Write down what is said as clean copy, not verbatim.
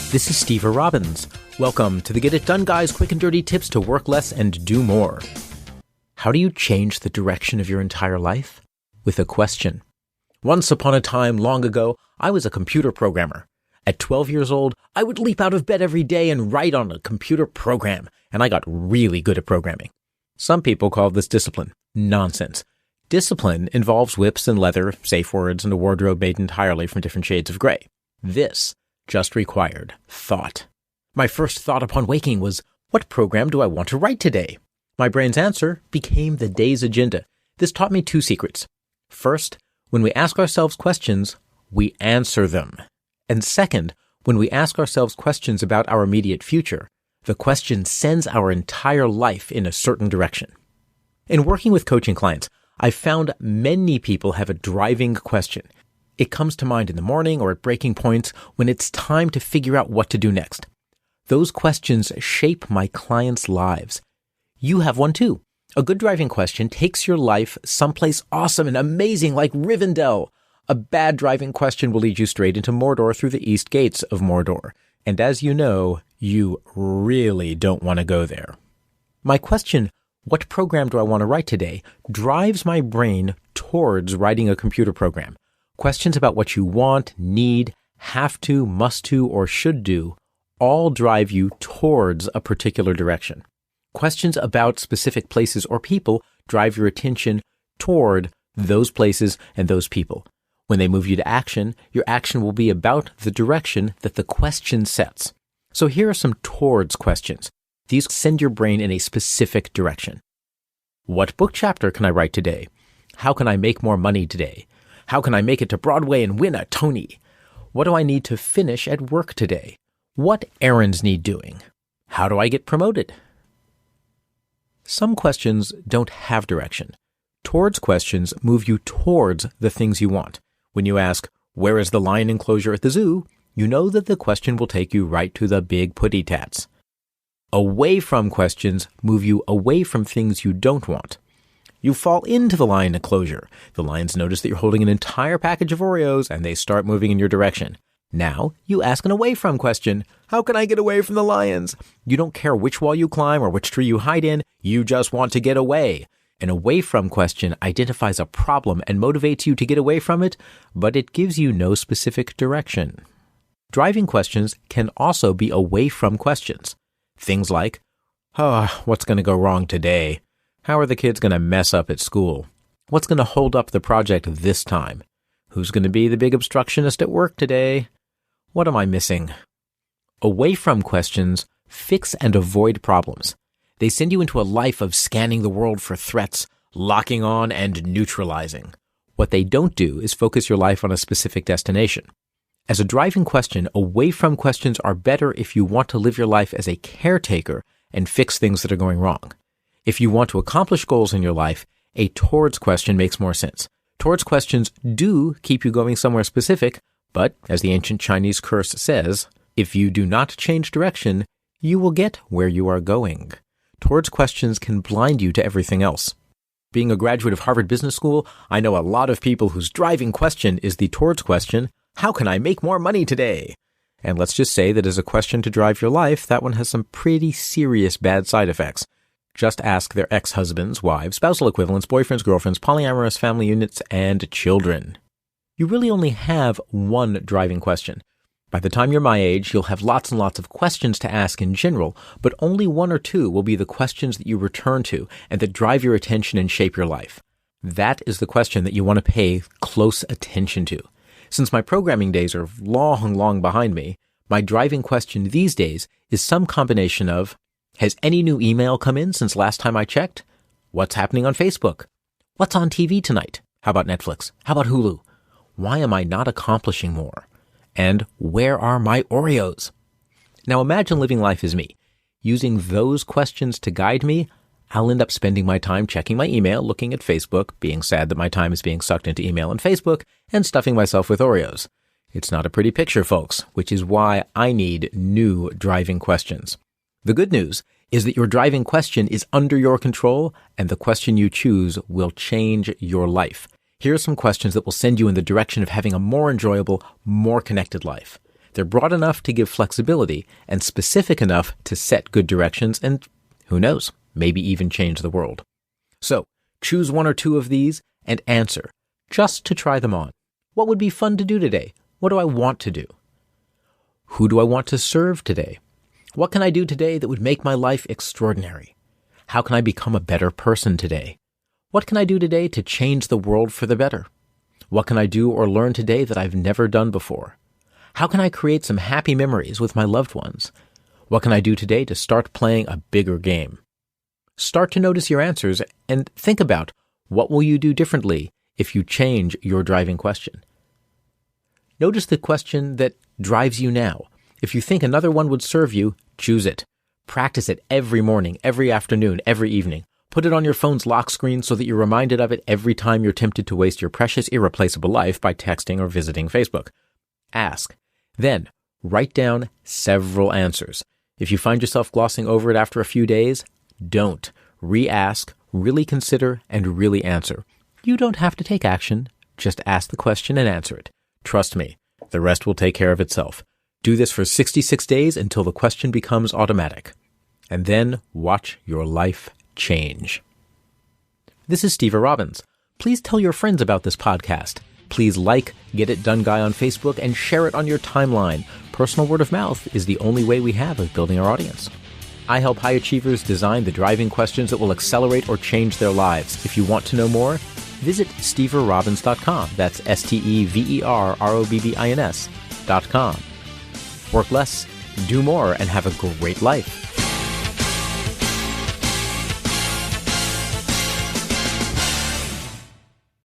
This is Steve Robbins. Welcome to the Get It Done Guys quick and dirty tips to work less and do more. How do you change the direction of your entire life? With a question. Once upon a time, long ago, I was a computer programmer. At 12 years old, I would leap out of bed every day and write on a computer program, and I got really good at programming. Some people call this discipline. Nonsense. Discipline involves whips and leather, safe words, and a wardrobe made entirely from different shades of gray. This just required thought. My first thought upon waking was, what program do I want to write today? My brain's answer became the day's agenda. This taught me two secrets. First, when we ask ourselves questions, we answer them. And second, when we ask ourselves questions about our immediate future, the question sends our entire life in a certain direction. In working with coaching clients, I've found many people have a driving question. It comes to mind in the morning or at breaking points when it's time to figure out what to do next. Those questions shape my clients' lives. You have one too. A good driving question takes your life someplace awesome and amazing like Rivendell. A bad driving question will lead you straight into Mordor through the east gates of Mordor. And as you know, you really don't want to go there. My question, what program do I want to write today, drives my brain towards writing a computer program. Questions about what you want, need, have to, must to, or should do all drive you towards a particular direction. Questions about specific places or people drive your attention toward those places and those people. When they move you to action, your action will be about the direction that the question sets. So here are some towards questions. These send your brain in a specific direction. What book chapter can I write today? How can I make more money today? How can I make it to Broadway and win a Tony? What do I need to finish at work today? What errands need doing? How do I get promoted? Some questions don't have direction. Towards questions move you towards the things you want. When you ask, where is the lion enclosure at the zoo? You know that the question will take you right to the big putty tats. Away from questions move you away from things you don't want. You fall into the lion enclosure. The lions notice that you're holding an entire package of Oreos and they start moving in your direction. Now, you ask an away from question. How can I get away from the lions? You don't care which wall you climb or which tree you hide in. You just want to get away. An away from question identifies a problem and motivates you to get away from it, but it gives you no specific direction. Driving questions can also be away from questions. Things like, what's going to go wrong today? How are the kids going to mess up at school? What's going to hold up the project this time? Who's going to be the big obstructionist at work today? What am I missing? Away from questions fix and avoid problems. They send you into a life of scanning the world for threats, locking on, and neutralizing. What they don't do is focus your life on a specific destination. As a driving question, away from questions are better if you want to live your life as a caretaker and fix things that are going wrong. If you want to accomplish goals in your life, a towards question makes more sense. Towards questions do keep you going somewhere specific, but as the ancient Chinese curse says, if you do not change direction, you will get where you are going. Towards questions can blind you to everything else. Being a graduate of Harvard Business School, I know a lot of people whose driving question is the towards question, how can I make more money today? And let's just say that as a question to drive your life, that one has some pretty serious bad side effects. Just ask their ex-husbands, wives, spousal equivalents, boyfriends, girlfriends, polyamorous family units, and children. You really only have one driving question. By the time you're my age, you'll have lots and lots of questions to ask in general, but only one or two will be the questions that you return to and that drive your attention and shape your life. That is the question that you want to pay close attention to. Since my programming days are long behind me, my driving question these days is some combination of, has any new email come in since last time I checked? What's happening on Facebook? What's on TV tonight? How about Netflix? How about Hulu? Why am I not accomplishing more? And where are my Oreos? Now imagine living life as me. Using those questions to guide me, I'll end up spending my time checking my email, looking at Facebook, being sad that my time is being sucked into email and Facebook, and stuffing myself with Oreos. It's not a pretty picture, folks, which is why I need new driving questions. The good news is that your driving question is under your control, and the question you choose will change your life. Here are some questions that will send you in the direction of having a more enjoyable, more connected life. They're broad enough to give flexibility and specific enough to set good directions and, who knows, maybe even change the world. So, choose one or two of these and answer, just to try them on. What would be fun to do today? What do I want to do? Who do I want to serve today? What can I do today that would make my life extraordinary? How can I become a better person today? What can I do today to change the world for the better? What can I do or learn today that I've never done before? How can I create some happy memories with my loved ones? What can I do today to start playing a bigger game? Start to notice your answers and think about what will you do differently if you change your driving question. Notice the question that drives you now. If you think another one would serve you, choose it. Practice it every morning, every afternoon, every evening. Put it on your phone's lock screen so that you're reminded of it every time you're tempted to waste your precious, irreplaceable life by texting or visiting Facebook. Ask. Then, write down several answers. If you find yourself glossing over it after a few days, don't. Re-ask, really consider, and really answer. You don't have to take action. Just ask the question and answer it. Trust me, the rest will take care of itself. Do this for 66 days until the question becomes automatic. And then watch your life change. This is Steve Robbins. Please tell your friends about this podcast. Please like Get It Done Guy on Facebook and share it on your timeline. Personal word of mouth is the only way we have of building our audience. I help high achievers design the driving questions that will accelerate or change their lives. If you want to know more, visit steverrobbins.com. That's STEVERROBBINS.com. Work less, do more, and have a great life.